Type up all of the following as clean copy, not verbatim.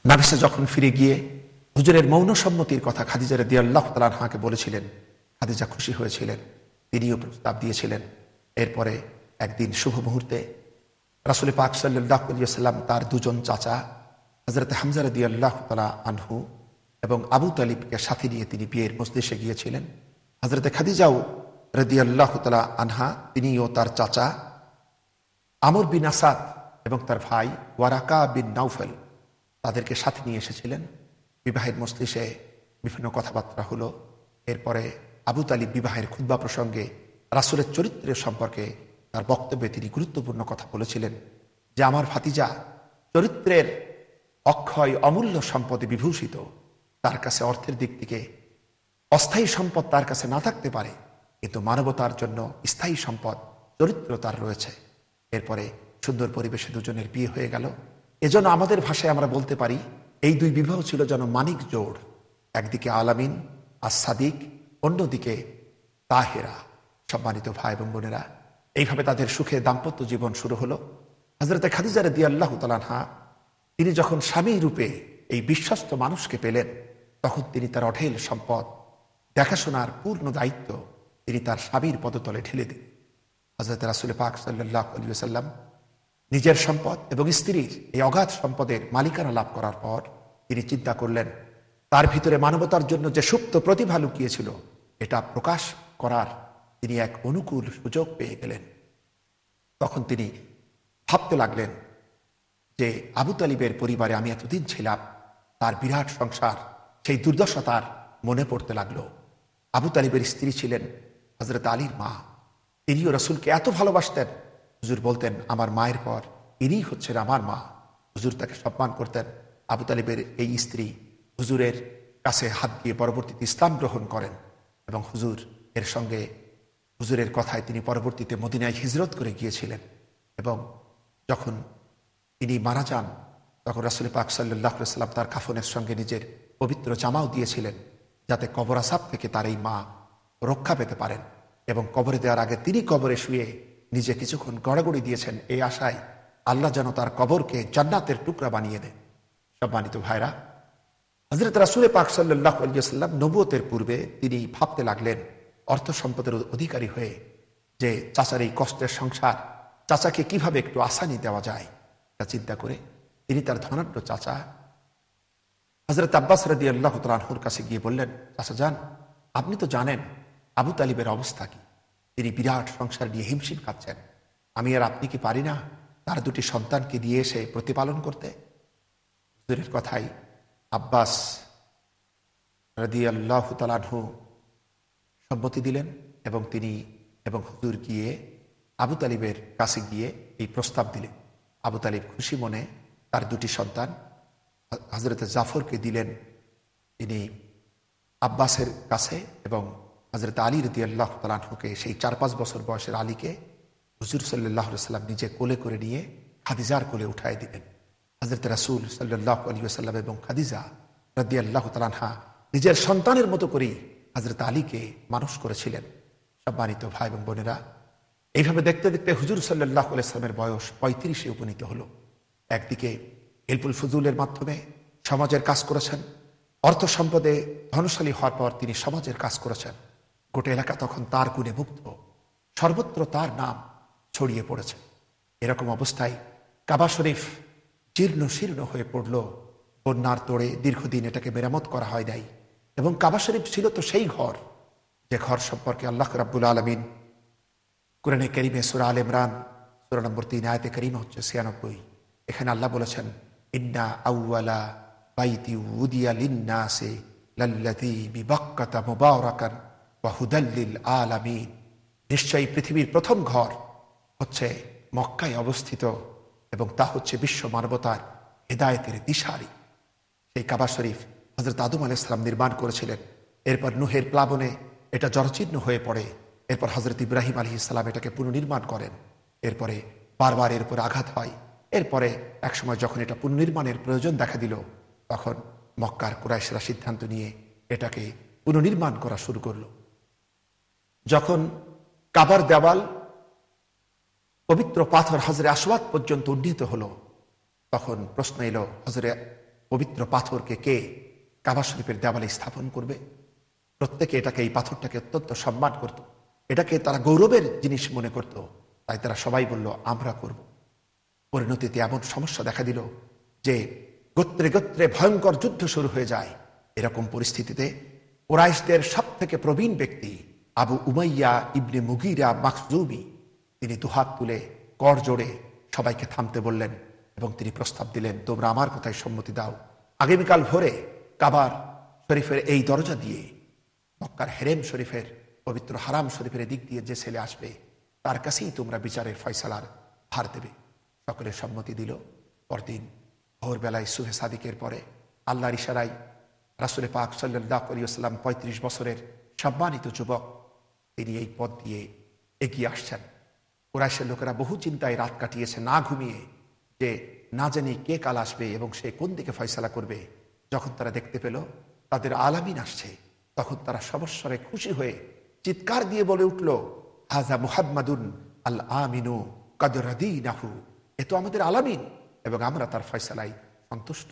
নাফিসা যখন ফিরে গিয়ে হুজুরের মৌন সম্মতির কথা খাদিজা রাদিয়াল্লাহু তাআলা আনহাকে বলেছিলেন, খাদিজা খুশি হয়েছিলেন, তিনিও প্রস্তাব দিয়েছিলেন। এরপরে একদিন শুভ মুহূর্তে রাসূল পাক সাল্লাল্লাহু আলাইহি ওয়াসাল্লাম তার দুজন চাচা হযরত হামজা রাদিয়াল্লাহু তাআলা আনহু এবং আবু তালিবকে সাথে নিয়ে তিনি বিয়ের মজলিসে গিয়েছিলেন। হযরত খাদিজাও রাদিয়াল্লাহু তাআলা আনহা তিনিও তার চাচা আমর বিন আসাদ এবং তার ভাই ওয়ারাকা বিন নাউফেল তাদেরকে সাথে নিয়ে এসেছিলেন। বিবাহের মজলিসে বিভিন্ন কথাবার্তা হলো। এরপরে আবু তালিব বিবাহের খুতবা প্রসঙ্গে রাসূলের চরিত্রের সম্পর্কে তার বক্তব্যে তিনি গুরুত্বপূর্ণ কথা বলেছিলেন যে আমার ভাতিজা চরিত্রের অক্ষয় অমূল্য সম্পদে বিভূষিত, তার কাছে অর্থের দিক থেকে অস্থায়ী সম্পদ তার কাছে না থাকতে পারে, কিন্তু মানবতার জন্য স্থায়ী সম্পদ চরিত্র তার রয়েছে। এরপরে সুন্দর পরিবেশে দুজনের বিয়ে হয়ে গেল। এজন্য আমাদের ভাষায় আমরা বলতে পারি এই দুই বিবাহ ছিল যেন মানিক জোড়, একদিকে আলামিন আর সাদিক, অন্যদিকে তাহেরা। সম্মানিত ভাই এবং বোনেরা, এইভাবে তাদের সুখে দাম্পত্য জীবন শুরু হলো। হযরত খাদিজা রাদিয়াল্লাহু তাআলা আনহা তিনি যখন স্বামী রূপে এই বিশ্বস্ত মানুষকে পেলেন, তখন তিনি তার অঢেল সম্পদ দেখাশোনার পূর্ণ দায়িত্ব তিনি তার স্বামীর পদতলে ঢেলে দিলেন। হযরত রাসূল পাক সাল্লাল্লাহু আলাইহি ওয়াসাল্লাম নিজের সম্পদ এবং স্ত্রীর এই অগাধ সম্পদের মালিকানা লাভ করার পর তিনি চিন্তা করলেন তার ভিতরে মানবতার জন্য যে সুপ্ত প্রতিভা লুকিয়েছিল এটা প্রকাশ করার তিনি এক অনুকূল সুযোগ পেয়ে গেলেন। তখন তিনি ভাবতে লাগলেন যে আবু তালিবের পরিবারে আমি এতদিন ছিলাম, তার বিরাট সংসার, সেই দুর্দশা তার মনে পড়তে লাগলো। আবু তালিবের স্ত্রী ছিলেন হযরত আলীর মা, তিনিও রাসূলকে এত ভালোবাসতেন। হুজুর বলতেন আমার মায়ের পর ইনিই হচ্ছেন আমার মা। হুজুর তাকে সম্মান করতেন। আবু তালিবের এই স্ত্রী হুজুরের কাছে হাত দিয়ে পরবর্তীতে ইসলাম গ্রহণ করেন এবং হুজুর এর সঙ্গে হুজুরের কথায় তিনি পরবর্তীতে মদিনায় হিজরত করে গিয়েছিলেন। এবং যখন তিনি মারা যান তখন রাসূল পাক সাল্লাল্লাহু আলাইহি ওয়াসাল্লাম তার কাফনের সঙ্গে নিজের পবিত্র জামাও দিয়েছিলেন যাতে কবর আযাব থেকে তার এই মা রক্ষা পেতে পারেন। এবং কবরে দেওয়ার আগে তিনি কবরে শুয়ে নিজে কিছুক্ষণ গড়াগড়ি দিয়েছেন এই আশায় আল্লাহ যেন তার কবরকে জান্নাতের টুকরা বানিয়ে দেন। সম্মানিত ভাইরা, হযরত রাসূল পাক সাল্লাল্লাহু আলাইহি ওয়াসাল্লাম নবুয়তের পূর্বে তিনি ভাবতে লাগলেন অর্থ সম্পদের অধিকারী হয়ে যে চাচার এই কষ্টের সংসার, চাচাকে কিভাবে একটু আসানি দেওয়া যায় তা চিন্তা করে তিনি তার ধনাঢ্য চাচা হযরত আব্বাস রাদিয়াল্লাহু তাআলা আনহুর কাছে গিয়ে বললেন, চাচা যান, আপনি তো জানেন আবু তালিবের অবস্থা কি, তিনি বিরাট সংসার নিয়ে হিমশিম খাচ্ছেন, আমি আর আপনি কি পারি না তার দুটি সন্তানকে দিয়ে এসে প্রতিপালন করতে? হুজুরের কথাই আব্বাস রাদিয়াল্লাহু তাআলা আনহু সম্মতি দিলেন এবং তিনি এবং হুজুর গিয়ে আবু তালিবের কাছে গিয়ে এই প্রস্তাব দিলেন। আবু তালিব খুশি মনে তার দুটি সন্তান হযরত জাফরকে দিলেন তিনি আব্বাসের কাছে এবং হযরত আলী রাদিয়াল্লাহু তাআলা আনহুকে সেই 4-5 বছর বয়সের আলীকে হুজুর সাল্লাল্লাহু আলাইহি ওয়াসাল্লাম নিজে কোলে করে নিয়ে খাদিজার কোলে উঠায় দিলেন। হযরত রাসূল সাল্লাল্লাহু আলাইহি ওয়াসাল্লাম এবং খাদিজা রাদিয়াল্লাহু তাআলা আনহা নিজের সন্তানের মতো করেই হযরত আলীকে মানুষ করেছিলেন। সম্মানিত ভাই এবং বোনেরা, এইভাবে দেখতে দেখতে হুজুর সাল্লাল্লাহু আলাইহি ওয়াসাল্লামের বয়স 35-এ উপনীত হলো। একদিকে ইলমুল ফুজুলের মাধ্যমে সমাজের কাজ করেছেন, অর্থ সম্পদে ধনশালী হওয়ার পর তিনি সমাজের কাজ করেছেন। গোটা এলাকা তখন তার গুণে মুগ্ধ, সর্বত্র তার নাম ছড়িয়ে পড়েছে। এরকম অবস্থায় কাবা শরীফ জীর্ণ শীর্ণ হয়ে পড়ল। বন্যার তোড়ে দীর্ঘদিন এটাকে মেরামত করা হয় নাই এবং কাবা শরীফ ছিল তো সেই ঘর যে ঘর সম্পর্কে আল্লাহ রাব্বুল আলামিন কোরআনে কারীমে সূরা আলে ইমরান সূরা নম্বর 3 আয়াতে কারীমা হচ্ছে 96। এখানে আল্লাহ বলেছেন, ইন্না আউওয়ালা বাইতি উদিয়া লিন্নাসি লাল্লাযী বিবাক্কাতা মুবারাকান ওয়া হুদাল লিল আলামিন। নিশ্চয়ই পৃথিবীর প্রথম ঘর হচ্ছে মক্কায় অবস্থিত এবং তা হচ্ছে বিশ্ব মানবতার হেদায়েতের দিশারি। সেই কাবা শরীফ হযরত আদম আলাইহিস সালাম নির্মাণ করেছিলেন। এরপর নূহের প্লাবনে এটা জরাজীর্ণ হয়ে পড়ে। এরপর হযরত ইব্রাহিম আলাইহিস সালাম এটাকে পুনর্নির্মাণ করেন। এরপরে বারবার এর উপর আঘাত হয়। এরপরে একসময় যখন এটা পুনর্নির্মাণের প্রয়োজন দেখা দিল, তখন মক্কার কুরাইশরা সিদ্ধান্ত নিয়ে এটাকে পুনর্নির্মাণ করা শুরু করল। যখন কাবার দেওয়াল পবিত্র পাথর হজরে আসওয়াদ পর্যন্ত উন্নীত হলো, তখন প্রশ্ন এলো হজরে পবিত্র পাথরকে কে কাবা শরীফের দেওয়ালে স্থাপন করবে। প্রত্যেকে এটাকে, এই পাথরটাকে অত্যন্ত সম্মান করত, এটাকে তারা গৌরবের জিনিস মনে করত। তাই তারা সবাই বলল আমরা করব। পরিণতিতে এমন সমস্যা দেখা দিল যে গোত্রে গোত্রে ভয়ঙ্কর যুদ্ধ শুরু হয়ে যায়। এরকম পরিস্থিতিতে কুরাইশদের সব থেকে প্রবীণ ব্যক্তি আবু উমাইয়া ইবনে মুগিরা মাখজুমি, তিনি দুহাত তুলে কর জোড়ে সবাইকে থামতে বললেন এবং তিনি প্রস্তাব দিলেন, তোমরা আমার কথায় সম্মতি দাও, আগামীকাল ভোরে কাবার শরীফের এই দরজা দিয়ে মক্কার হেরেম শরীফের পবিত্র হারাম শরীফের দিক দিয়ে যে ছেলে আসবে তার কাছেই তোমরা বিচারের ফয়সালার ভার দেবে। সকলের সম্মতি দিল। পরদিন ভোরবেলায় সুহে সাদিকের পরে আল্লাহর ইশারায় রাসূল পাক সাল্লাল্লাহু আলাইহি ওয়াসাল্লাম ৩৫ বছরের সম্মানিত যুবক, তিনি এই পথ দিয়ে এগিয়ে আসছেন। কুরাইশের লোকেরা বহু চিন্তায় রাত কাটিয়েছে, না ঘুমিয়ে, যে না জানি কে কাল আসবে এবং সে কোন দিকে ফয়সালা করবে। যখন তারা দেখতে পেল তাদের আলামিন আসছে, তখন তারা সমস্বরে খুশি হয়ে চিৎকার দিয়ে বলে উঠল, হাজা মুহাম্মাদুন আল আমিনু কদ রাদিনাহু, এ তো আমাদের আলামিন এবং আমরা তার ফয়সালায় সন্তুষ্ট।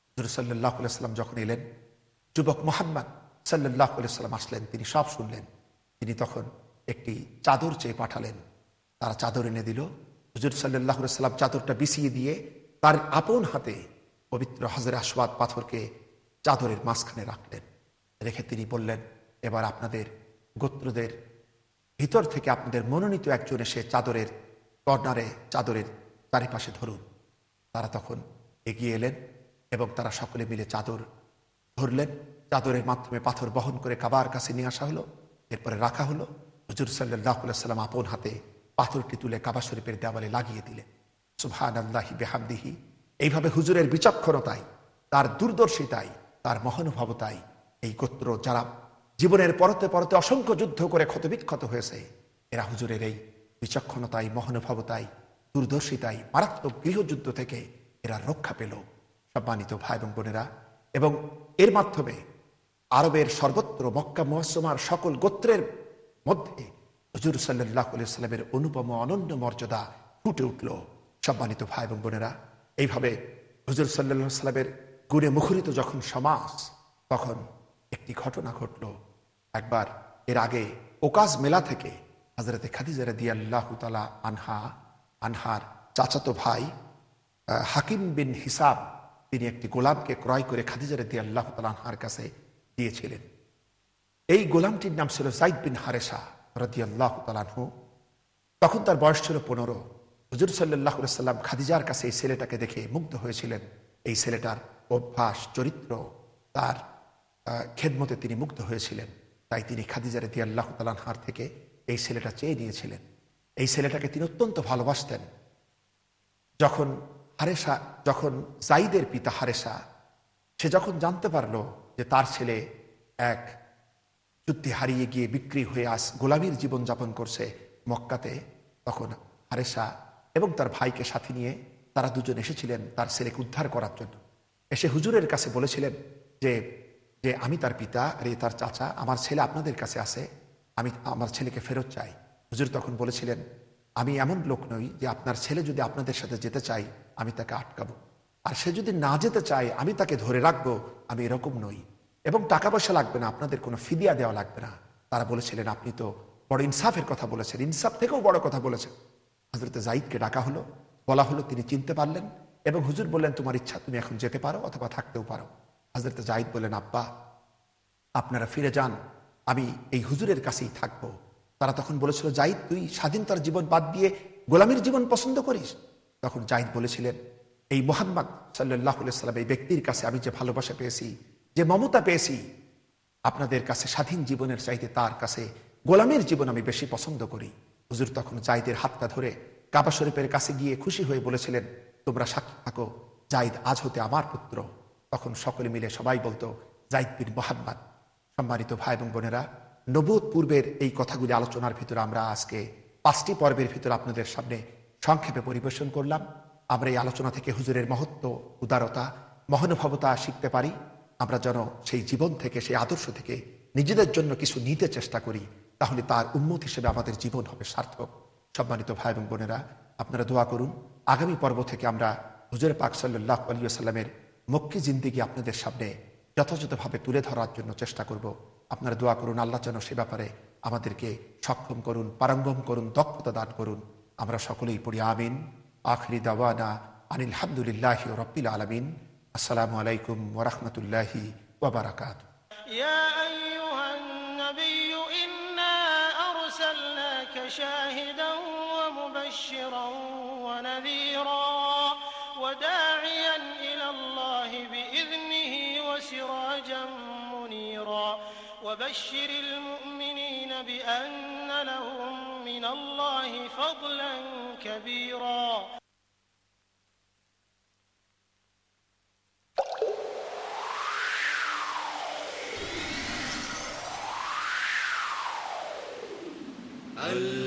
হুজুর সাল্লাল্লাহু আলাইহি ওয়াসাল্লাম যখন এলেন, যুবক মুহাম্মদ সাল্লাল্লাহু আলাইহি ওয়াসাল্লাম আসলেন, তিনি সব শুনলেন। তিনি তখন একটি চাদর চেয়ে পাঠালেন, তারা চাদর এনে দিল। হুজুর সাল্লাল্লাহু আলাইহি ওয়াসাল্লাম চাদরটা বিছিয়ে দিয়ে তার আপন হাতে পবিত্র হাজরে আসওয়াদ পাথরকে চাদরের মাঝখানে রাখলেন। রেখে তিনি বললেন, এবার আপনাদের গোত্রদের ভিতর থেকে আপনাদের মনোনীত একজন এসে চাদরের কর্নারে চাদরের চারিপাশে ধরুন। তারা তখন এগিয়ে এলেন এবং তারা সকলে মিলে চাদর ধরলেন। চাদরের মাধ্যমে পাথর বহন করে কাবার কাছে নিয়ে আসা হলো, এরপরে রাখা হলো। হুজুর সাল্লাল্লাহু আলাইহি ওয়াসাল্লাম আপন হাতে পাথরটি তুলে কাবা শরীফের দেওয়ালে লাগিয়ে দিলেন। সুবহানাল্লাহি বিহামদিহি। এইভাবে হুজুরের বিচক্ষণতায়, তার দূরদর্শিতায়, তার মহানুভবতায় এই গোত্র যারা জীবনের পরতে পরতে অসংখ্য যুদ্ধ করে ক্ষতবিক্ষত হয়েছে, এরা হুজুরের এই বিচক্ষণতায়, মহানুভবতায়, দূরদর্শিতায় মারাত্মক গৃহযুদ্ধ থেকে এরা রক্ষা পেল। সম্মানিত ভাই এবং বোনেরা, এবং এর মাধ্যমে আরবের সর্বত্র মক্কা মুআজ্জমার সকল গোত্রের মধ্যে হুজুর সাল্লাল্লাহু আলাইহি ওয়াসাল্লামের অনুপম অনন্য মর্যাদা ফুটে উঠল। সম্মানিত ভাই এবং বোনেরা, এইভাবে হুজুর সাল্লাল্লাহু আলাইহি ওয়াসাল্লামের গুণে মুখরিত যখন সমাজ, তখন একটি ঘটনা ঘটল। একবার এর আগে ওকাজ মেলা থেকে হযরতে খাদিজা রাদিয়াল্লাহু তাআলা আনহার চাচাতো ভাই হাকিম বিন হিসাব, তিনি একটি গোলামকে ক্রয় করে খাদিজা রাদিয়াল্লাহু তাআলা আনহার কাছে দিয়েছিলেন। এই গোলামটির নাম ছিল যায়েদ বিন হারেসা রাদিয়াল্লাহু তাআলা আনহু। তখন তার বয়স ছিল 15। হুজুর সাল্লাল্লাহু আলাইহি ওয়াসাল্লাম খাদিজার কাছে এই ছেলেটাকে দেখে মুগ্ধ হয়েছিলেন। এই ছেলেটার অভ্যাস, চরিত্র, তার খেদমতে তিনি মুগ্ধ হয়েছিলেন। তাই তিনি খাদিজা রাদিয়াল্লাহু তাআলা আনহার থেকে এই ছেলেটা চেয়ে নিয়েছিলেন। এই ছেলেটাকে তিনি অত্যন্ত ভালোবাসতেন। যখন যায়েদের পিতা হারেসা, সে যখন জানতে পারলো যে তার ছেলে এক যুদ্ধে হারিয়ে গিয়ে বিক্রি হয়ে গোলামীর জীবন যাপন করছে মক্কাতে, তখন হারেসা এবং তার ভাইকে সাথে নিয়ে তারা দুজন এসেছিলেন তার ছেলেকে উদ্ধার করার জন্য। এসে হুজুরের কাছে বলেছিলেন যে যে আমি তার পিতা, তার চাচা, আমার ছেলে আপনাদের কাছে আছে, আমি আমার ছেলেকে ফেরত চাই। হুজুর তখন বলেছিলেন, আমি এমন লোক নই যে আপনার ছেলে যদি আপনাদের সাথে যেতে চাই আমি তাকে আটকাবো, আর সে যদি না যেতে চায় আমি তাকে ধরে রাখবো, আমি এরকম নই, এবং টাকা পয়সা লাগবে না, আপনাদের কোনো ফিদিয়া দেওয়া লাগবে না। তারা বলেছিলেন, আপনি তো বড় ইনসাফের কথা বলেছেন, ইনসাফ থেকেও বড় কথা বলেছেন। হযরতে যায়েদকে ডাকা হলো, বলা হলো, তিনি চিনতে পারলেন এবং হুজুর বললেন, তোমার ইচ্ছা, তুমি এখন যেতে পারো অথবা থাকতেও পারো। হযরতে যায়েদ বললেন, আব্বা আপনারা ফিরে যান, আমি এই হুজুরের কাছেই থাকবো। তারা তখন বলেছিল, যায়েদ তুই স্বাধীনতার জীবন বাদ দিয়ে গোলামীর জীবন পছন্দ করিস? তখন যায়েদ বলেছিলেন, এই মুহাম্মদ সাল্লাল্লাহু আলাইহি ওয়াসাল্লাম, এই ব্যক্তির কাছে আমি যে ভালোবাসা পেয়েছি, যে মমতা পেয়েছি, আপনাদের কাছে স্বাধীন জীবনের চাইতে তার কাছে গোলামীর জীবন আমি বেশি পছন্দ করি। হুজুর তখন যায়েদের হাতটা ধরে কাবা শরীফের কাছে গিয়ে খুশি হয়ে বলেছিলেন, তোমরা সাক্ষী থাকো, যায়েদ আজ হতে আমার পুত্র। তখন সকলে মিলে সবাই বলতো, যায়েদ বিন মুহাম্মদ। সম্মানিত ভাই এবং বোনেরা, নবুয়ত পূর্বের এই কথাগুলি আলোচনার ভিতরে আমরা আজকে 5টি পর্বের ভিতরে আপনাদের সামনে সংক্ষেপে পরিবেশন করলাম। আমরা এই আলোচনা থেকে হুজুরের মহত্ব, উদারতা, মহানুভবতা শিখতে পারি। আমরা যেন সেই জীবন থেকে, সেই আদর্শ থেকে নিজেদের জন্য কিছু নিতে চেষ্টা করি, তাহলে তার উম্মত হিসেবে আমাদের জীবন হবে সার্থক। সম্মানিত ভাই এবং বোনেরা, আপনারা দোয়া করুন, আগামী পর্ব থেকে আমরা হুজুর পাক সাল্লাল্লাহু আলাইহি ওয়াসাল্লামের মক্কি জিন্দিগি আপনাদের সামনে যথাযথভাবে তুলে ধরার জন্য চেষ্টা করব। আপনারা দোয়া করুন, আল্লাহ যেন সে ব্যাপারে আমাদেরকে সক্ষম করুন, পারঙ্গম করুন, দক্ষতা দান করুন। আমরা সকলেই পড়ি আমিন। আখরি দাওয়ানা আনিল হামদুলিল্লাহি রাব্বিল আলামিন। আসসালামু আলাইকুম ওয়া রাহমাতুল্লাহি ওয়া বারাকাতুহু। يا أيها النبي إنا أرسلناك شاهدا ومبشرا ونذيرا وداعيا إلى الله بإذنه وسراجا منيرا وبشر المؤمنين بأن لهم من الله فضلا كبيرا. Allah